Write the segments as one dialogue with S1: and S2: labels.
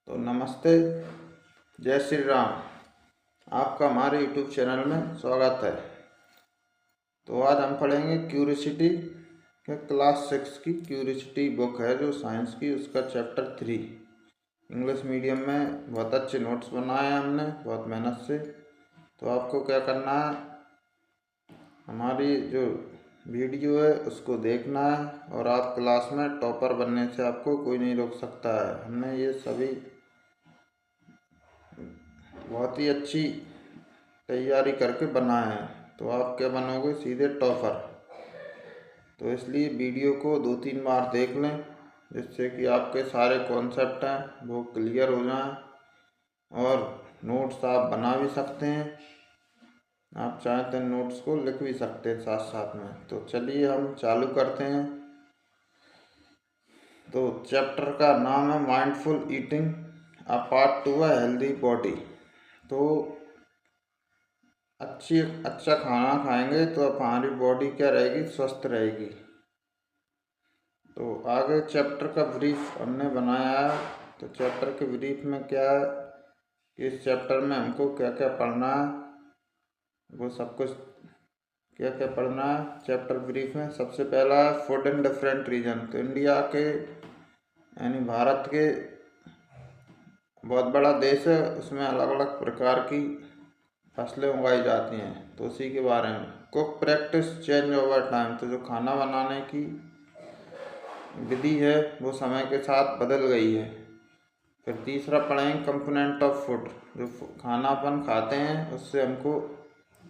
S1: तो नमस्ते, जय श्री राम। आपका हमारे YouTube चैनल में स्वागत है। तो आज हम पढ़ेंगे क्यूरियोसिटी के क्लास 6 की क्यूरियोसिटी बुक है जो साइंस की, उसका चैप्टर 3 इंग्लिश मीडियम में। बहुत अच्छे नोट्स बनाए हैं हमने बहुत मेहनत से। तो आपको क्या करना है, हमारी जो वीडियो है उसको देखना है और आप क्लास में टॉपर बनने से आपको कोई नहीं रोक सकता है। हमने ये सभी बहुत ही अच्छी तैयारी करके बनाए हैं, तो आप क्या बनोगे, सीधे टॉपर। तो इसलिए वीडियो को 2-3 बार देख लें जिससे कि आपके सारे कॉन्सेप्ट हैं वो क्लियर हो जाएं। और नोट्स आप बना भी सकते हैं, आप चाहें तो नोट्स को लिख भी सकते हैं साथ साथ में। तो चलिए हम चालू करते हैं। तो चैप्टर का नाम है mindful eating, a part two है हेल्दी बॉडी। तो अच्छा खाना खाएंगे तो हमारी बॉडी क्या रहेगी, स्वस्थ रहेगी। तो आगे चैप्टर का ब्रीफ हमने बनाया है। तो चैप्टर के ब्रीफ में क्या है कि इस चैप्टर में हमको क्या क्या पढ़ना है, वो सब कुछ क्या क्या पढ़ना है चैप्टर ब्रीफ में। सबसे पहला है फूड इन डिफरेंट रीजन। तो इंडिया के यानी भारत के बहुत बड़ा देश है, उसमें अलग अलग प्रकार की फसलें उगाई जाती हैं, तो उसी के बारे में। Cook practice change over time. तो जो खाना बनाने की विधि है वो समय के साथ बदल गई है। फिर तीसरा पढ़ेंगे कंपोनेंट ऑफ फूड। जो खाना अपन खाते हैं उससे हमको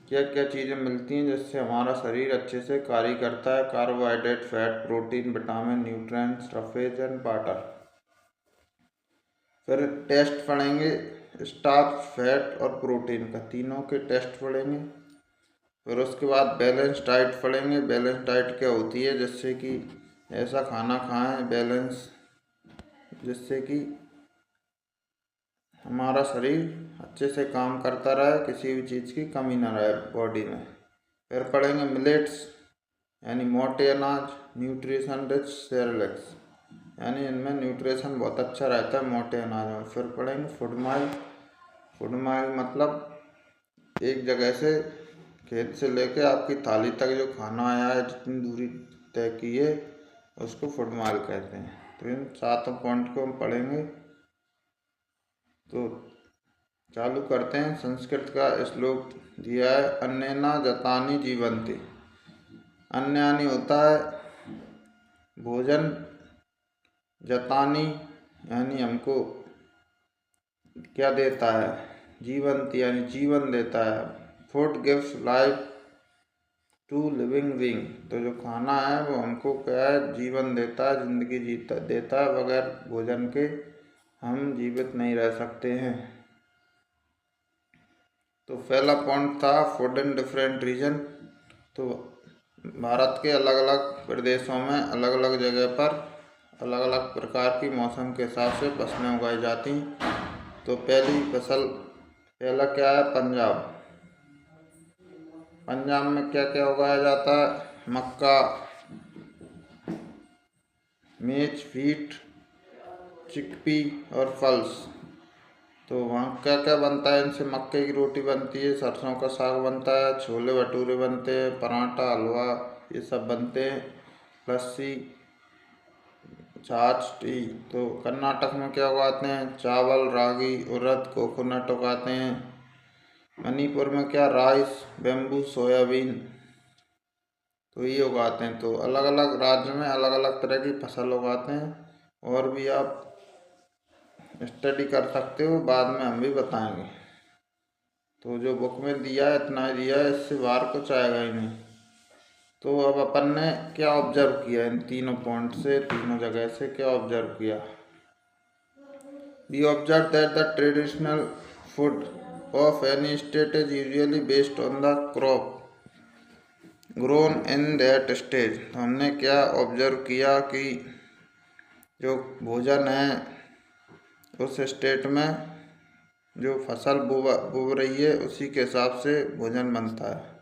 S1: क्या क्या चीज़ें मिलती हैं जिससे हमारा शरीर अच्छे से कार्य करता है। Carbohydrate, fat, protein, vitamin, nutrients, surface and water. फिर टेस्ट पढ़ेंगे स्टार्च, फैट और प्रोटीन का, तीनों के टेस्ट पढ़ेंगे। फिर उसके बाद बैलेंस डाइट पढ़ेंगे। बैलेंस डाइट क्या होती है, जिससे कि ऐसा खाना खाएं बैलेंस, जिससे कि हमारा शरीर अच्छे से काम करता रहे, किसी भी चीज़ की कमी ना रहे बॉडी में। फिर पढ़ेंगे मिलेट्स यानी मोटे अनाज, न्यूट्रिशन रिच सेरेलेक्स, यानी इनमें न्यूट्रिशन बहुत अच्छा रहता है मोटे अनाज में। फिर पढ़ेंगे फूड माइल। फूड माइल मतलब एक जगह से, खेत से लेके आपकी थाली तक जो खाना आया है, जितनी दूरी तय की है, उसको फूड माइल कहते हैं। तो इन 7 पॉइंट को हम पढ़ेंगे। तो चालू करते हैं। संस्कृत का श्लोक दिया है, अन्नेना जतानि जीवन्ति। अन्न यानी होता है भोजन, जतानि यानी हमको क्या देता है, जीवन्ति यानी जीवन देता है। Food gives life to living being. तो जो खाना है वो हमको क्या है, जीवन देता है, जिंदगी जीता देता है। बगैर भोजन के हम जीवित नहीं रह सकते हैं। तो पहला पॉइंट था फूड इन डिफरेंट रीजन। तो भारत के अलग अलग प्रदेशों में अलग अलग जगह पर अलग अलग प्रकार की मौसम के हिसाब से फसलें उगाई जाती हैं। तो पहला क्या है, पंजाब। पंजाब में क्या क्या उगाया जाता है, मक्का, मेज, व्हीट, चिकपी और फल्स। तो वहाँ क्या क्या बनता है, इनसे मक्के की रोटी बनती है, सरसों का साग बनता है, छोले भटूरे बनते हैं, पराठा, हलवा, ये सब बनते हैं, लस्सी, छाछ, टी। तो कर्नाटक में क्या उगाते हैं, चावल, रागी, उड़द, कोकोनट उगाते हैं। मणिपुर में क्या, राइस, बेम्बू, सोयाबीन, तो ये उगाते हैं। तो अलग अलग राज्य में अलग अलग तरह की फसल उगाते हैं। और भी आप स्टडी कर सकते हो, बाद में हम भी बताएंगे। तो जो बुक में दिया है इतना ही दिया है, इससे बाहर कुछ आएगा ही नहीं। तो अब अपन ने क्या ऑब्जर्व किया, इन तीनों पॉइंट से, तीनों जगह से क्या ऑब्जर्व किया। We observe that the traditional food of any state is usually based on the crop grown in that stage. तो हमने क्या ऑब्जर्व किया कि जो भोजन है उस स्टेट में जो फसल बो रही है उसी के हिसाब से भोजन बनता है।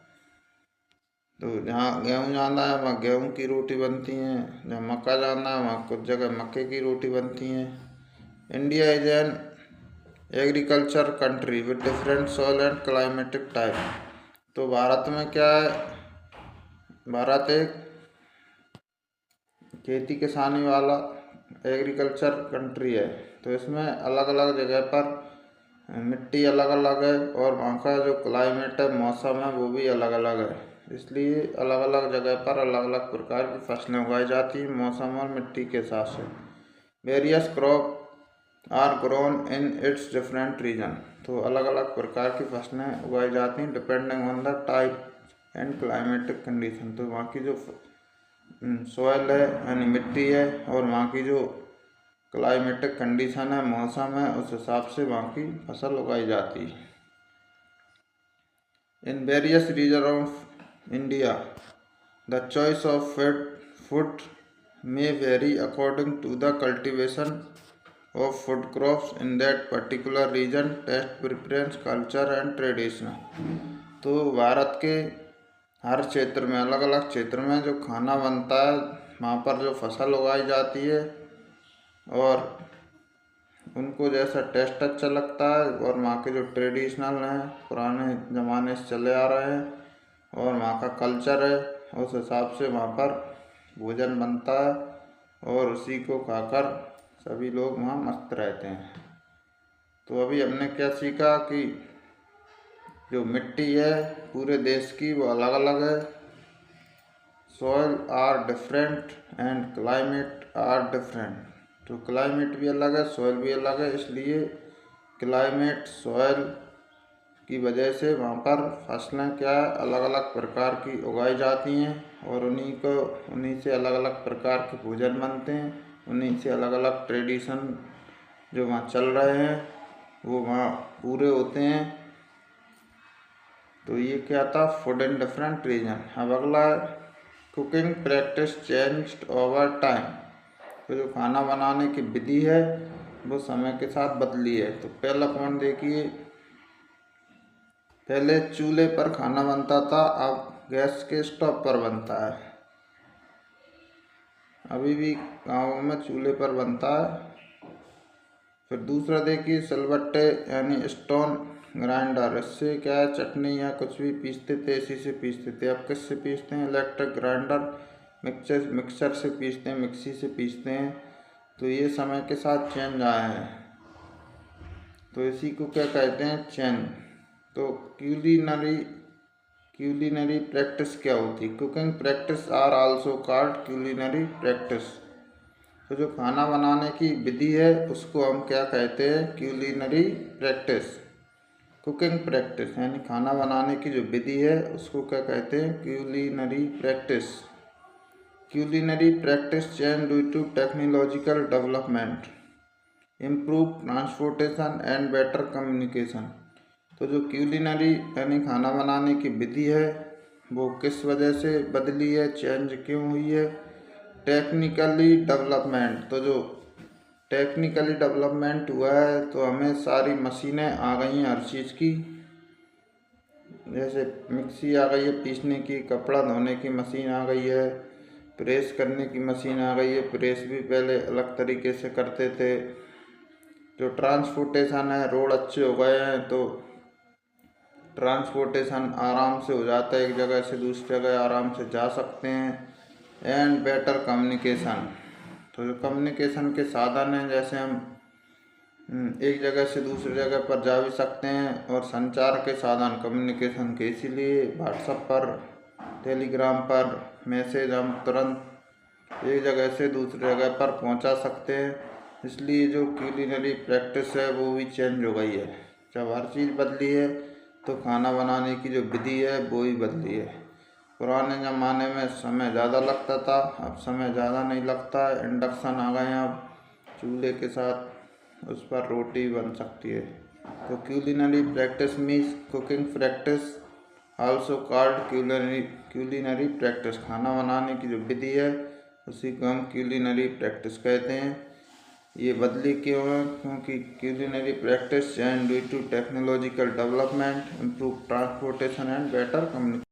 S1: तो जहाँ गेहूँ ज़्यादा है वहाँ गेहूँ की रोटी बनती हैं, जहाँ मक्का ज़्यादा है वहाँ कुछ जगह मक्के की रोटी बनती हैं। India is an agriculture country with different soil and climatic type. तो भारत में क्या है, भारत एक खेती किसानी वाला एग्रीकल्चर कंट्री है। तो इसमें अलग अलग जगह पर मिट्टी अलग अलग है और वहाँ का जो क्लाइमेट है, मौसम है, वो भी अलग अलग है। इसलिए अलग अलग जगह पर अलग अलग प्रकार की फसलें उगाई जाती हैं मौसम और मिट्टी के हिसाब से। Various crop are grown in its different region. तो अलग अलग प्रकार की फसलें उगाई जाती हैं depending on the type and climatic condition. तो वहाँ की जो सॉइल है यानी मिट्टी है और वहाँ की जो क्लाइमेटिक कंडीशन है, मौसम है, उस हिसाब से वहाँ की फसल उगाई जाती है। In various region of India the choice of food may vary according to the cultivation of food crops in that particular region, taste preference, culture and tradition। तो भारत के हर क्षेत्र में, अलग अलग क्षेत्र में जो खाना बनता है, वहाँ पर जो फसल उगाई जाती है और उनको जैसा टेस्ट अच्छा लगता है और वहाँ के जो ट्रेडिशनल हैं, पुराने ज़माने से चले आ रहे हैं और वहाँ का कल्चर है, उस हिसाब से वहाँ पर भोजन बनता है और उसी को खाकर सभी लोग वहाँ मस्त रहते हैं। तो अभी हमने क्या सीखा कि जो मिट्टी है पूरे देश की वो अलग अलग है, soil are different and climate are different. तो क्लाइमेट भी अलग है, सॉइल भी अलग है, इसलिए क्लाइमेट सॉइल की वजह से वहाँ पर फसलें क्या अलग अलग प्रकार की उगाई जाती हैं और उन्हीं से अलग अलग प्रकार के भोजन बनते हैं, उन्हीं से अलग अलग ट्रेडिशन जो वहाँ चल रहे हैं वो वहाँ पूरे होते हैं। तो ये क्या था, फूड इन डिफरेंट रीजन। अब अगला cooking practice changed over time. तो जो खाना बनाने की विधि है वो समय के साथ बदली है। तो पहला पॉइंट देखिए, पहले चूल्हे पर खाना बनता था, अब गैस के स्टोव पर बनता है। अभी भी गाँवों में चूल्हे पर बनता है। फिर दूसरा देखिए, सिलबट्टे यानी स्टोन ग्राइंडर। इससे क्या है, चटनी या कुछ भी पीसते थे, इसी से पीसते थे। अब किससे पीसते हैं, इलेक्ट्रिक ग्राइंडर, मिक्सर से पीसते हैं, मिक्सी से पीसते हैं। तो ये समय के साथ चेंज आए हैं। तो इसी को क्या कहते हैं, चेंज। तो क्यूलिनरी प्रैक्टिस क्या होती है, cooking practice are also called culinary practice. तो जो खाना बनाने की विधि है उसको हम क्या कहते हैं, क्यूलिनरी प्रैक्टिस। कुकिंग प्रैक्टिस यानी खाना बनाने की जो विधि है उसको क्या कहते हैं, culinary practice. Culinary practice change due to technological development, improve transportation and better communication. तो जो क्यूलिनरी यानी खाना बनाने की विधि है वो किस वजह से बदली है, चेंज क्यों हुई है, टेक्निकली डेवलपमेंट। तो जो टेक्निकली डेवलपमेंट हुआ है तो हमें सारी मशीनें आ गई हैं हर चीज़ की, जैसे मिक्सी आ गई है पीसने की, कपड़ा धोने की मशीन आ गई है, प्रेस करने की मशीन आ गई है। प्रेस भी पहले अलग तरीके से करते थे। जो ट्रांसपोर्टेशन है, रोड अच्छे हो गए हैं तो ट्रांसपोर्टेशन आराम से हो जाता है, एक जगह से दूसरी जगह आराम से जा सकते हैं। And better communication. तो जो कम्युनिकेशन के साधन हैं, जैसे हम एक जगह से दूसरी जगह पर जा भी सकते हैं। और संचार के साधन कम्युनिकेशन के, इसीलिए व्हाट्सएप पर, टेलीग्राम पर मैसेज हम तुरंत एक जगह से दूसरी जगह पर पहुंचा सकते हैं। इसलिए जो क्यूलिनरी प्रैक्टिस है वो भी चेंज हो गई है। जब हर चीज़ बदली है तो खाना बनाने की जो विधि है वो भी बदली है। पुराने ज़माने में समय ज़्यादा लगता था, अब समय ज़्यादा नहीं लगता है। इंडक्शन आ गए हैं, अब चूल्हे के साथ उस पर रोटी बन सकती है। तो culinary practice means cooking practice also called culinary practice. खाना बनाने की जो विधि है उसी को हम क्यूलिनरी प्रैक्टिस कहते हैं। ये बदली क्यों है, क्योंकि culinary practice change due to technological development, improve transportation and better communication.